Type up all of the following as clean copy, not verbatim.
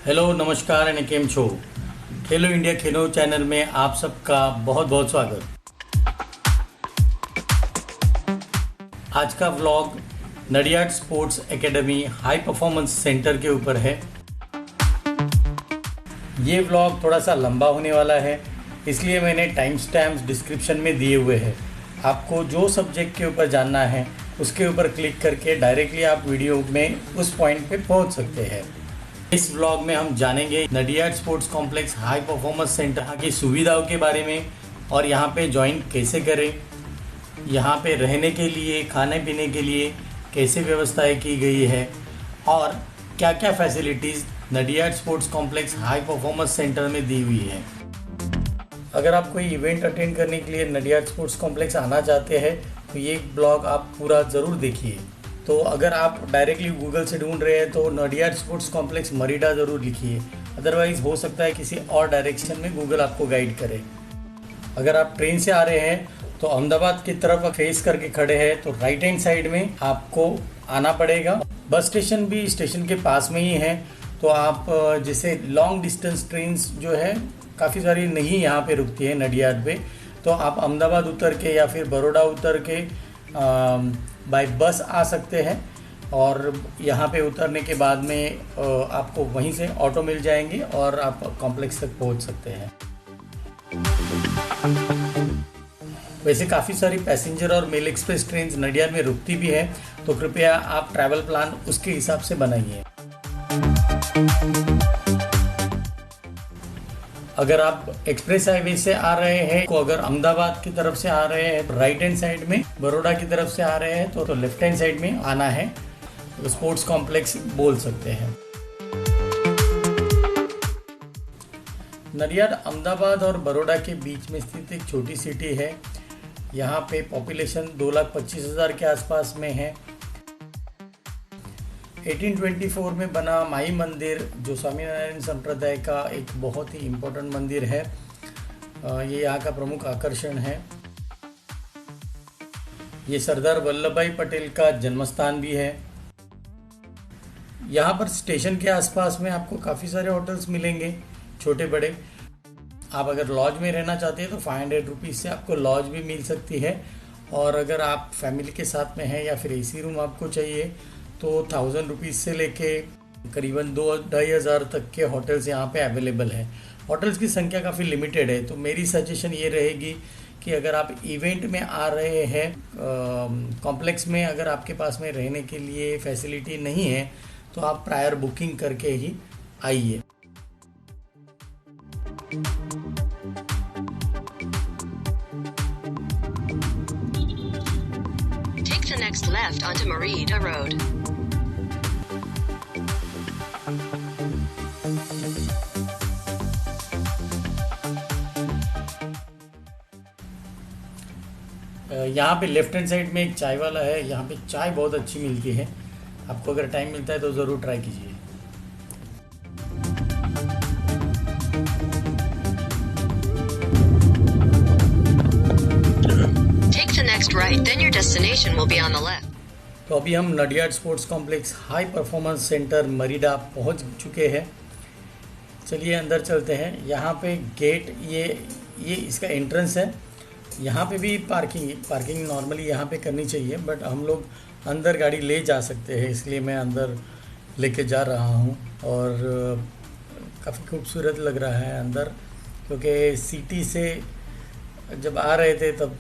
Hello नमस्कार and came छो। खेलो India खेलो channel में आप सबका बहुत बहुत स्वागत। आज का vlog Nadiad sports academy high performance centre के ऊपर है। ये व्लॉग थोड़ा सा लंबा होने वाला है, इसलिए मैंने टाइम स्टैम्प्स डिस्क्रिप्शन में दिए हुए हैं। आपको जो सब्जेक्ट के ऊपर जानना है उसके ऊपर क्लिक करके डायरेक्टली आप वीडियो में उस पॉइंट पे पहुंच सकते हैं। इस व्लॉग में हम जानेंगे Nadiad sports complex high performance centre की सुविधाओं के बारे में और यहाँ पे ज्वाइन कैसे करें, यहाँ पे रहने के लिए खाने पीने के लिए कैसे व्यवस्थाएं की गई है और क्या क्या facilities Nadiad sports complex high performance centre में दी हुई है। अगर आप कोई इवेंट अटेंड करने के लिए नडियाड स्पोर्ट्स कॉम्प्लेक्स आना चाहते हैं तो ये ब्लॉग आप पूरा ज़रूर देखिए। तो अगर आप डायरेक्टली गूगल से ढूंढ रहे हैं तो नडियाड स्पोर्ट्स कॉम्प्लेक्स मरीडा ज़रूर लिखिए, अदरवाइज़ हो सकता है किसी और डायरेक्शन में गूगल आपको गाइड करे। अगर आप ट्रेन से आ रहे हैं तो अहमदाबाद की तरफ फेस करके खड़े हैं तो राइट हैंड साइड में आपको आना पड़ेगा। बस स्टेशन भी स्टेशन के पास में ही है, तो आप जैसे लॉन्ग डिस्टेंस ट्रेन्स जो है काफ़ी सारी नहीं यहाँ पे रुकती है नडियाड पे, तो आप अहमदाबाद उतर के या फिर बड़ौदा उतर के बाय बस आ सकते हैं और यहाँ पे उतरने के बाद में आपको वहीं से ऑटो मिल जाएंगे और आप कॉम्प्लेक्स तक पहुँच सकते हैं। वैसे काफ़ी सारी पैसेंजर और मेल एक्सप्रेस ट्रेन नडियाड में रुकती भी है, तो कृपया आप ट्रैवल प्लान उसके हिसाब से बनाइए। अगर आप एक्सप्रेस हाईवे से आ रहे हैं तो अगर अहमदाबाद की तरफ से आ रहे हैं तो राइट हैंड साइड में, बड़ौदा की तरफ से आ रहे हैं तो लेफ्ट हैंड साइड में आना है, तो स्पोर्ट्स कॉम्प्लेक्स बोल सकते हैं। नडियाड अहमदाबाद और बड़ौदा के बीच में स्थित एक छोटी सिटी है। यहाँ पे पॉपुलेशन 2,25,000 के आसपास में है। 1824 में बना माई मंदिर जो स्वामीनारायण संप्रदाय का एक बहुत ही इम्पोर्टेंट मंदिर है, ये यहाँ का प्रमुख आकर्षण है। ये सरदार वल्लभ भाई पटेल का जन्मस्थान भी है। यहाँ पर स्टेशन के आसपास में आपको काफ़ी सारे होटल्स मिलेंगे, छोटे बड़े। आप अगर लॉज में रहना चाहते हैं तो 500 रुपीज़ से आपको लॉज भी मिल सकती है, और अगर आप फैमिली के साथ में हैं या फिर एसी रूम आपको चाहिए तो 1000 रुपीज़ से लेके करीबन 2-2,500 तक के होटल्स यहाँ पे अवेलेबल है। होटल्स की संख्या काफ़ी लिमिटेड है, तो मेरी सजेशन ये रहेगी कि अगर आप इवेंट में आ रहे हैं कॉम्प्लेक्स में, अगर आपके पास में रहने के लिए फैसिलिटी नहीं है तो आप प्रायर बुकिंग करके ही आइए। Take the next left onto Marida Road. यहाँ पे लेफ्ट हैंड साइड में एक चाय वाला है, यहाँ पे चाय बहुत अच्छी मिलती है। आपको अगर टाइम मिलता है तो ज़रूर ट्राई कीजिए। Take the next right, then your destination will be on the left. तो अभी हम Nadiad sports complex high performance centre मरीडा पहुँच चुके हैं। चलिए अंदर चलते हैं। यहाँ पे गेट ये इसका एंट्रेंस है। यहाँ पे भी पार्किंग नॉर्मली यहाँ पे करनी चाहिए, बट हम लोग अंदर गाड़ी ले जा सकते हैं, इसलिए मैं अंदर लेके जा रहा हूँ। और काफ़ी खूबसूरत लग रहा है अंदर, क्योंकि सिटी से जब आ रहे थे तब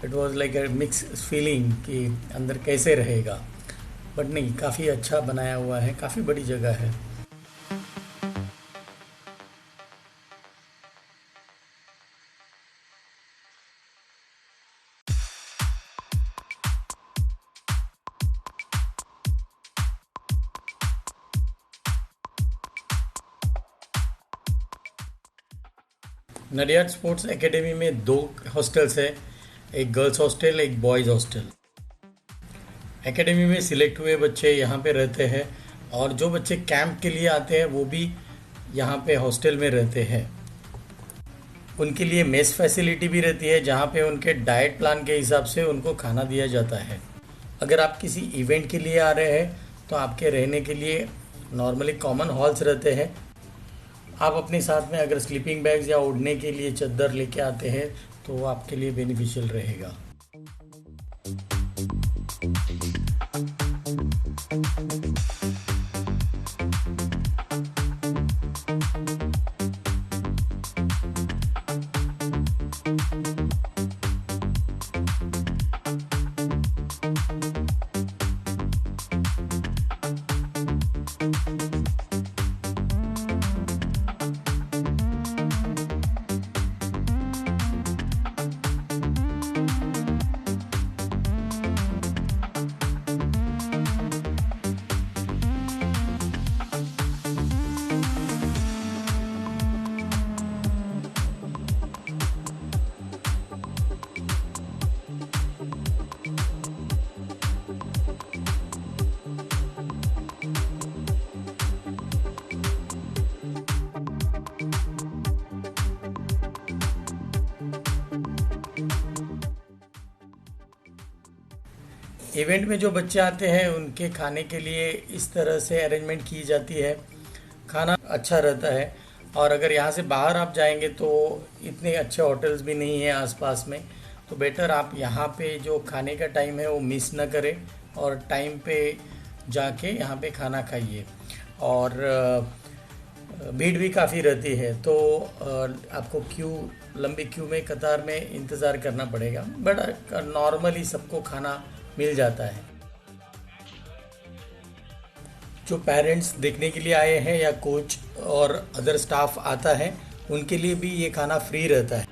it was like a mix feeling कि अंदर कैसे रहेगा, बट नहीं, काफ़ी अच्छा बनाया हुआ है, काफ़ी बड़ी जगह है। नडियाड स्पोर्ट्स एकेडमी में 2 हॉस्टल्स है, एक गर्ल्स हॉस्टल, एक बॉयज़ हॉस्टल। एकेडमी में सिलेक्ट हुए बच्चे यहाँ पे रहते हैं, और जो बच्चे कैंप के लिए आते हैं वो भी यहाँ पे हॉस्टल में रहते हैं। उनके लिए मेस फैसिलिटी भी रहती है, जहाँ पे उनके डाइट प्लान के हिसाब से उनको खाना दिया जाता है। अगर आप किसी इवेंट के लिए आ रहे हैं तो आपके रहने के लिए नॉर्मली कॉमन हॉल्स रहते हैं, आप अपने साथ में अगर स्लीपिंग बैग्स या ओढ़ने के लिए चादर लेके आते हैं तो आपके लिए बेनिफिशियल रहेगा। इवेंट में जो बच्चे आते हैं उनके खाने के लिए इस तरह से अरेंजमेंट की जाती है, खाना अच्छा रहता है। और अगर यहाँ से बाहर आप जाएंगे तो इतने अच्छे होटल्स भी नहीं हैं आसपास में, तो बेटर आप यहाँ पे जो खाने का टाइम है वो मिस ना करें और टाइम पे जाके यहाँ पे खाना खाइए। और भीड़ भी काफ़ी रहती है तो आपको लंबी क्यू में कतार में इंतज़ार करना पड़ेगा, बट नॉर्मली सबको खाना मिल जाता है। जो पेरेंट्स देखने के लिए आए हैं या कोच और अदर स्टाफ आता है उनके लिए भी ये खाना फ्री रहता है।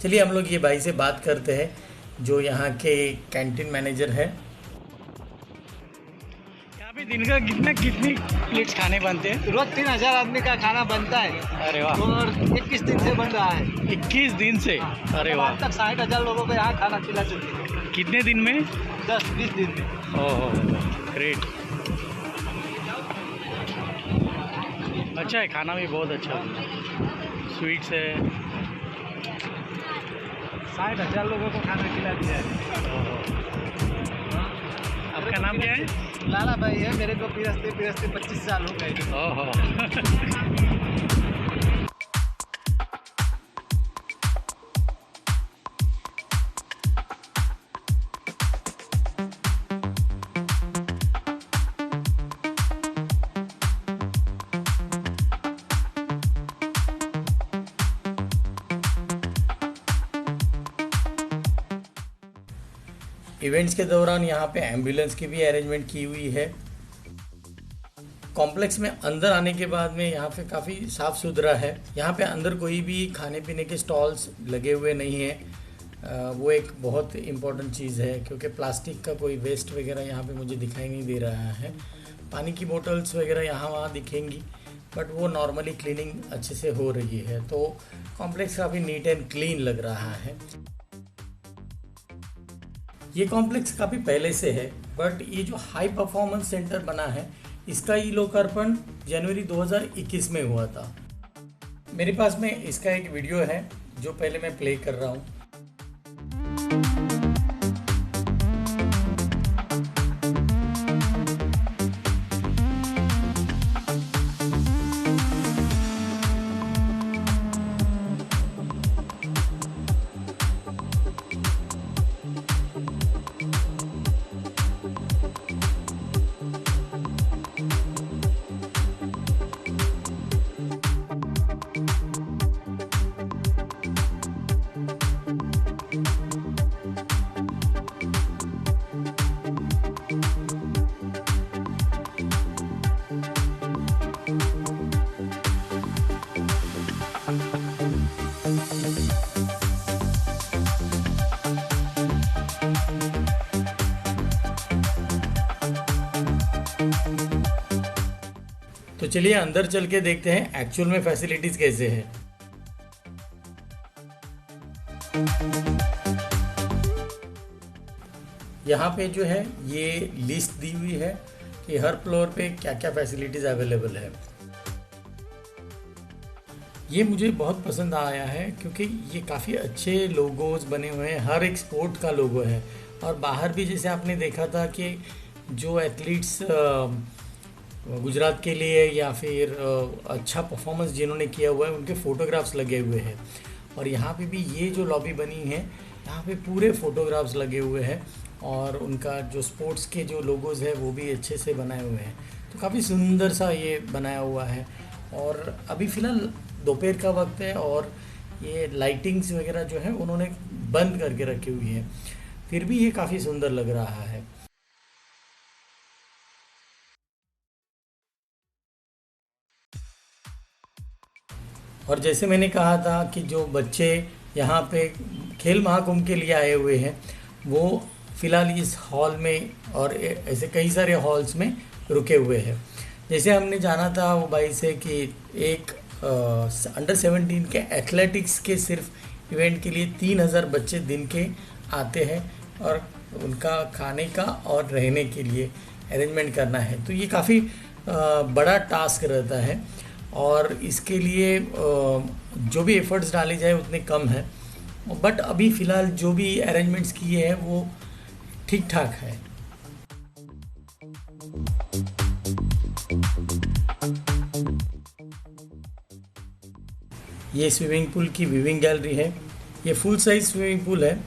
चलिए हम लोग ये भाई से बात करते हैं जो यहाँ के कैंटीन मैनेजर है। यहाँ पे दिन का कितनी प्लेट्स खाने बनते हैं? रोज 3000 आदमी का खाना बनता है। अरे वाह। और 21 दिन से बन रहा है। 21 दिन से? अरे वाह। अब तक 60,000 लोगों को यहाँ खाना खिला चुके हैं। कितने दिन में? 10-20 दिन में। Oh great. अच्छा है, खाना भी बहुत अच्छा है, स्वीट्स है। 60,000 लोगों को खाना खिला दिया है। आपका नाम क्या है? लाला भाई है, मेरे को पिरस्ते 25 साल हो गए। ओहो। इवेंट्स के दौरान यहाँ पे एम्बुलेंस की भी अरेंजमेंट की हुई है। कॉम्प्लेक्स में अंदर आने के बाद में यहाँ पे काफ़ी साफ़ सुथरा है। यहाँ पे अंदर कोई भी खाने पीने के स्टॉल्स लगे हुए नहीं हैं। वो एक बहुत इम्पोर्टेंट चीज़ है क्योंकि प्लास्टिक का कोई वेस्ट वगैरह यहाँ पे मुझे दिखाई नहीं दे रहा है। पानी की बोतल्स वगैरह यहाँ वहाँ दिखेंगी, बट वो नॉर्मली क्लीनिंग अच्छे से हो रही है, तो कॉम्प्लेक्स काफ़ी नीट एंड क्लीन लग रहा है। ये कॉम्प्लेक्स काफ़ी पहले से है, बट ये जो हाई परफॉर्मेंस सेंटर बना है इसका ई लोकार्पण जनवरी 2021 में हुआ था। मेरे पास में इसका एक वीडियो है जो पहले मैं प्ले कर रहा हूँ। तो चलिए अंदर चल के देखते हैं एक्चुअल में फैसिलिटीज कैसे है। यहाँ पे जो है ये लिस्ट दी हुई है कि हर फ्लोर पे क्या क्या फैसिलिटीज अवेलेबल है। ये मुझे बहुत पसंद आया है क्योंकि ये काफ़ी अच्छे लोगोज बने हुए हैं, हर एक स्पोर्ट का लोगो है। और बाहर भी जैसे आपने देखा था कि जो एथलीट्स गुजरात के लिए या फिर अच्छा परफॉर्मेंस जिन्होंने किया हुआ है उनके फ़ोटोग्राफ्स लगे हुए हैं। और यहाँ पे भी ये जो लॉबी बनी है यहाँ पे पूरे फ़ोटोग्राफ्स लगे हुए हैं और उनका जो स्पोर्ट्स के जो लोगोज़ है वो भी अच्छे से बनाए हुए हैं। तो काफ़ी सुंदर सा ये बनाया हुआ है। और अभी फ़िलहाल दोपहर का वक्त है और ये लाइटिंग्स वगैरह जो है उन्होंने बंद करके रखी हुई है, फिर भी ये काफ़ी सुंदर लग रहा है। और जैसे मैंने कहा था कि जो बच्चे यहाँ पे खेल महाकुंभ के लिए आए हुए हैं वो फ़िलहाल इस हॉल में और ऐसे कई सारे हॉल्स में रुके हुए हैं। जैसे हमने जाना था वो भाई से कि एक अंडर 17 के एथलेटिक्स के सिर्फ इवेंट के लिए 3000 बच्चे दिन के आते हैं और उनका खाने का और रहने के लिए अरेंजमेंट करना है। तो ये काफ़ी बड़ा टास्क रहता है और इसके लिए जो भी एफर्ट्स डाले जाए उतने कम हैं, बट अभी फ़िलहाल जो भी अरेंजमेंट्स किए हैं वो ठीक ठाक है। ये स्विमिंग पूल की व्यूइंग गैलरी है। ये फुल साइज स्विमिंग पूल है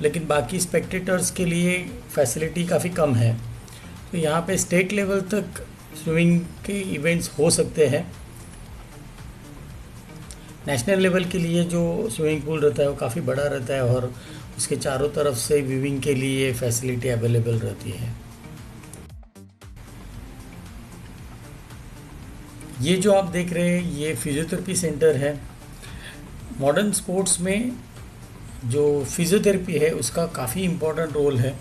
लेकिन बाकी स्पेक्टेटर्स के लिए फैसिलिटी काफ़ी कम है। तो यहाँ पे स्टेट लेवल तक स्विमिंग के इवेंट्स हो सकते हैं। नेशनल लेवल के लिए जो स्विमिंग पूल रहता है वो काफ़ी बड़ा रहता है और उसके चारों तरफ से व्यूइंग के लिए फैसिलिटी अवेलेबल रहती है। ये जो आप देख रहे हैं ये फिजियोथेरेपी सेंटर है। मॉडर्न स्पोर्ट्स में जो फिजियोथेरेपी है उसका काफ़ी इम्पोर्टेंट रोल है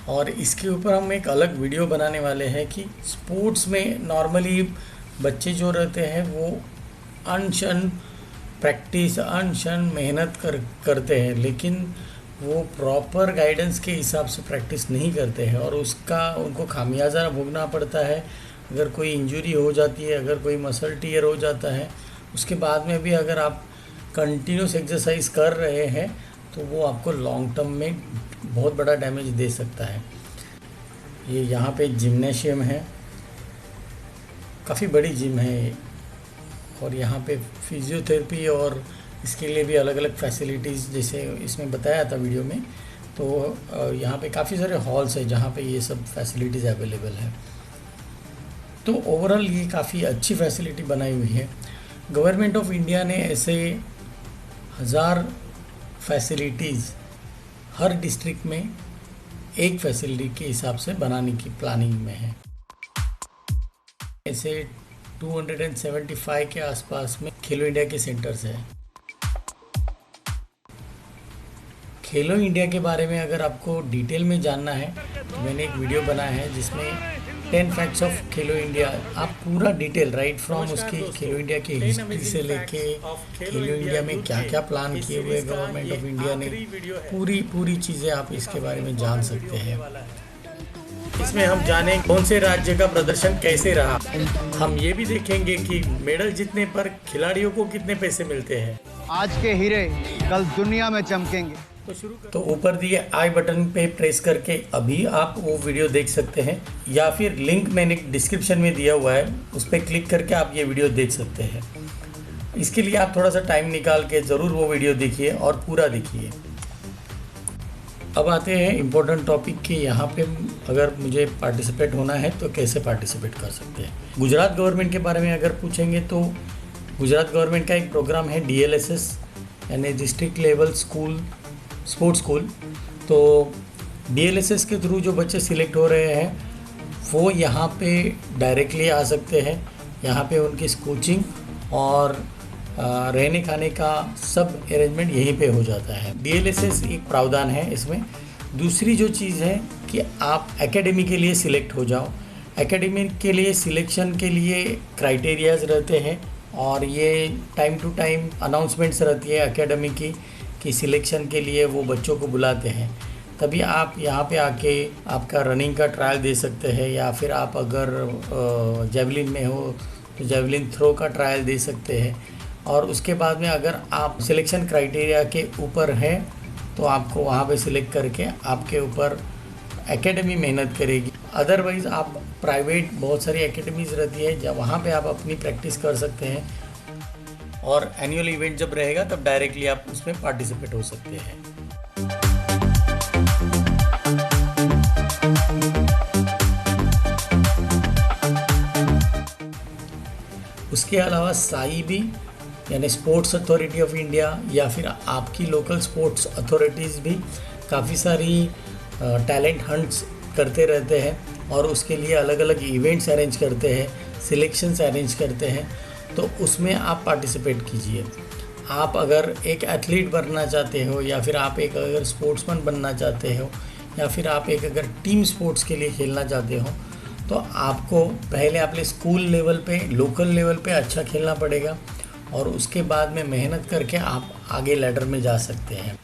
और इसके ऊपर हम एक अलग वीडियो बनाने वाले हैं कि स्पोर्ट्स में नॉर्मली बच्चे जो रहते हैं वो अनशन प्रैक्टिस अनशन मेहनत करते हैं लेकिन वो प्रॉपर गाइडेंस के हिसाब से प्रैक्टिस नहीं करते हैं और उसका उनको खामियाजा भोगना पड़ता है। अगर कोई इंजरी हो जाती है, अगर कोई मसल टीयर हो जाता है, उसके बाद में भी अगर आप कंटिन्यूस एक्सरसाइज कर रहे हैं तो वो आपको लॉन्ग टर्म में बहुत बड़ा डैमेज दे सकता है। ये यहाँ पे जिम्नेशियम है, काफ़ी बड़ी जिम है और यहाँ पे फिजियोथेरेपी और इसके लिए भी अलग अलग फैसिलिटीज़ जैसे इसमें बताया था वीडियो में। तो यहाँ पे काफ़ी सारे हॉल्स हैं जहाँ पे ये सब फैसिलिटीज़ अवेलेबल है। तो ओवरऑल ये काफ़ी अच्छी फैसिलिटी बनाई हुई है। गवर्नमेंट ऑफ इंडिया ने ऐसे 1000 फैसिलिटीज़ हर डिस्ट्रिक्ट में एक फैसिलिटी के हिसाब से बनाने की प्लानिंग में है। ऐसे 275 के आसपास में खेलो इंडिया के सेंटर्स हैं। खेलो इंडिया के बारे में अगर आपको डिटेल में जानना है तो मैंने एक वीडियो बनाया है जिसमें 10 फैक्ट्स ऑफ खेलो इंडिया, आप पूरा डिटेल राइट फ्रॉम उसकी खेलो इंडिया की हिस्ट्री से लेके खेलो इंडिया में क्या क्या प्लान किए हुए गवर्नमेंट ऑफ इंडिया ने, पूरी चीज़ें आप इसके बारे में जान सकते हैं। इसमें हम जाने कौन से राज्य का प्रदर्शन कैसे रहा। हम ये भी देखेंगे कि मेडल जीतने पर खिलाड़ियों को कितने पैसे मिलते हैं। आज के हीरे कल दुनिया में चमकेंगे। तो ऊपर दिए आई बटन पे प्रेस करके अभी आप वो वीडियो देख सकते हैं या फिर लिंक मैंने डिस्क्रिप्शन में दिया हुआ है उस पर क्लिक करके आप ये वीडियो देख सकते हैं। इसके लिए आप थोड़ा सा टाइम निकाल के ज़रूर वो वीडियो देखिए और पूरा देखिए। अब आते हैं इम्पोर्टेंट टॉपिक कि यहाँ पे अगर मुझे पार्टिसिपेट होना है तो कैसे पार्टिसिपेट कर सकते हैं। गुजरात गवर्नमेंट के बारे में अगर पूछेंगे तो गुजरात गवर्नमेंट का एक प्रोग्राम है DLSS यानी डिस्ट्रिक्ट लेवल स्पोर्ट्स स्कूल। तो DLSS के थ्रू जो बच्चे सिलेक्ट हो रहे हैं वो यहाँ पे डायरेक्टली आ सकते हैं। यहाँ पे उनकी कोचिंग और रहने खाने का सब अरेंजमेंट यहीं पे हो जाता है। DLSS एक प्रावधान है इसमें। दूसरी जो चीज़ है कि आप एकेडमी के लिए सिलेक्ट हो जाओ। एकेडमी के लिए सिलेक्शन के लिए क्राइटेरियाज रहते हैं और ये टाइम टू टाइम अनाउंसमेंट्स रहती है एकेडमी की कि सिलेक्शन के लिए वो बच्चों को बुलाते हैं। तभी आप यहाँ पे आके आपका रनिंग का ट्रायल दे सकते हैं या फिर आप अगर जेवलिन में हो तो जेवलिन थ्रो का ट्रायल दे सकते हैं। और उसके बाद में अगर आप सिलेक्शन क्राइटेरिया के ऊपर हैं तो आपको वहाँ पे सिलेक्ट करके आपके ऊपर एकेडमी मेहनत करेगी। अदरवाइज़ आप प्राइवेट बहुत सारी एकेडमीज़ रहती है जब वहाँ पे आप अपनी प्रैक्टिस कर सकते हैं, और एनुअल इवेंट जब रहेगा तब डायरेक्टली आप उसमें पार्टिसिपेट हो सकते हैं। उसके अलावा साई भी यानी स्पोर्ट्स अथॉरिटी ऑफ इंडिया या फिर आपकी लोकल स्पोर्ट्स अथॉरिटीज़ भी काफ़ी सारी टैलेंट हंट्स करते रहते हैं और उसके लिए अलग अलग इवेंट्स अरेंज करते हैं, सिलेक्शंस अरेंज करते हैं। तो उसमें आप पार्टिसिपेट कीजिए। आप अगर एक एथलीट बनना चाहते हो या फिर आप एक अगर स्पोर्ट्समैन बनना चाहते हो या फिर आप एक अगर टीम स्पोर्ट्स के लिए खेलना चाहते हो तो आपको पहले अपने स्कूल लेवल पे, लोकल लेवल पे अच्छा खेलना पड़ेगा और उसके बाद में मेहनत करके आप आगे लैडर में जा सकते हैं।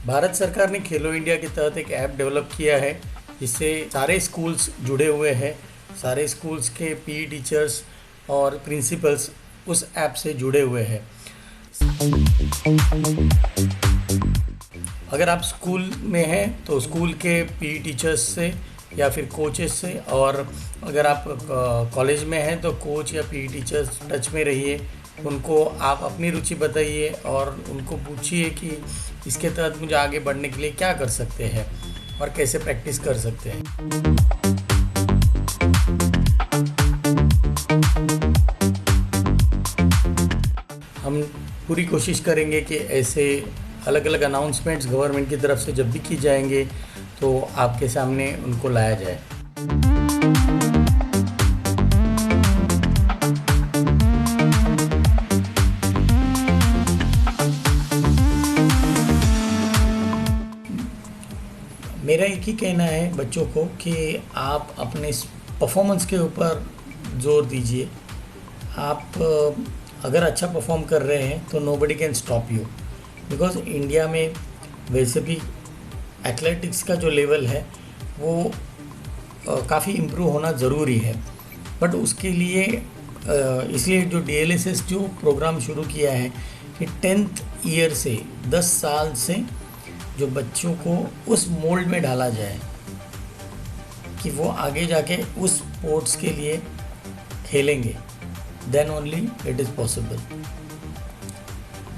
भारत सरकार ने खेलो इंडिया के तहत एक ऐप डेवलप किया है जिससे सारे स्कूल्स जुड़े हुए हैं। सारे स्कूल्स के पीई टीचर्स और प्रिंसिपल्स उस ऐप से जुड़े हुए हैं। अगर आप स्कूल में हैं तो स्कूल के पीई टीचर्स से या फिर कोचेस से, और अगर आप कॉलेज में हैं तो कोच या पीई टीचर्स टच में रहिए। उनको आप अपनी रुचि बताइए और उनको पूछिए कि इसके तहत मुझे आगे बढ़ने के लिए क्या कर सकते हैं और कैसे प्रैक्टिस कर सकते हैं। हम पूरी कोशिश करेंगे कि ऐसे अलग अलग अनाउंसमेंट्स गवर्नमेंट की तरफ से जब भी की जाएंगे तो आपके सामने उनको लाया जाए। मेरा एक ही कहना है बच्चों को कि आप अपने परफॉर्मेंस के ऊपर जोर दीजिए। आप अगर अच्छा परफॉर्म कर रहे हैं तो nobody can stop you, because India में वैसे भी एथलेटिक्स का जो लेवल है वो काफ़ी इम्प्रूव होना ज़रूरी है। बट उसके लिए इसलिए जो DLSS जो प्रोग्राम शुरू किया है कि 10th ईयर से 10 साल से जो बच्चों को उस मोल्ड में डाला जाए कि वो आगे जाके उस स्पोर्ट्स के लिए खेलेंगे, then only it is possible.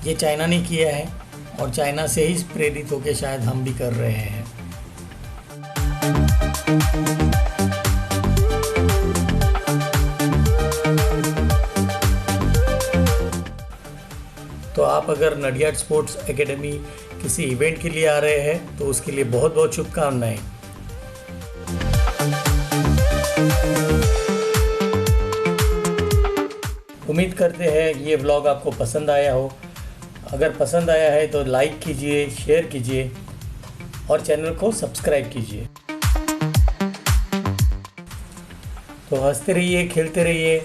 ये चाइना ने किया है और चाइना से ही प्रेरित होकर शायद हम भी कर रहे हैं। तो आप अगर नडियाड स्पोर्ट्स एकेडमी किसी इवेंट के लिए आ रहे हैं तो उसके लिए बहुत बहुत शुभकामनाएं। उम्मीद करते हैं ये व्लॉग आपको पसंद आया हो। अगर पसंद आया है तो लाइक कीजिए, शेयर कीजिए और चैनल को सब्सक्राइब कीजिए। तो हंसते रहिए, खेलते रहिए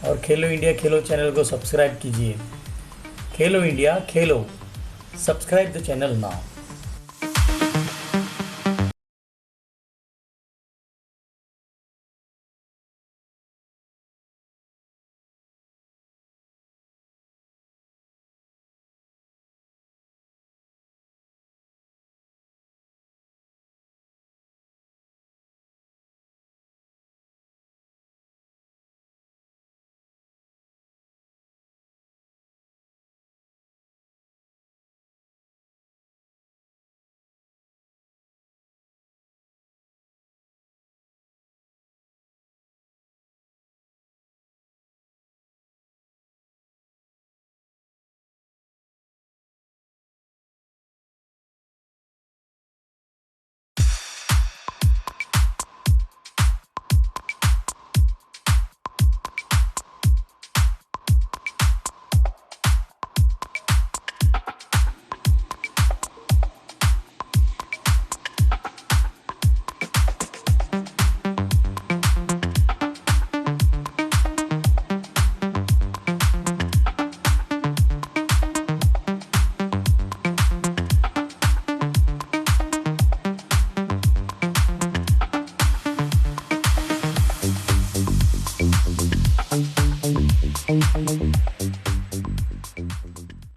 और खेलो इंडिया खेलो चैनल को सब्सक्राइब कीजिए। खेलो India Khelo, subscribe the channel now.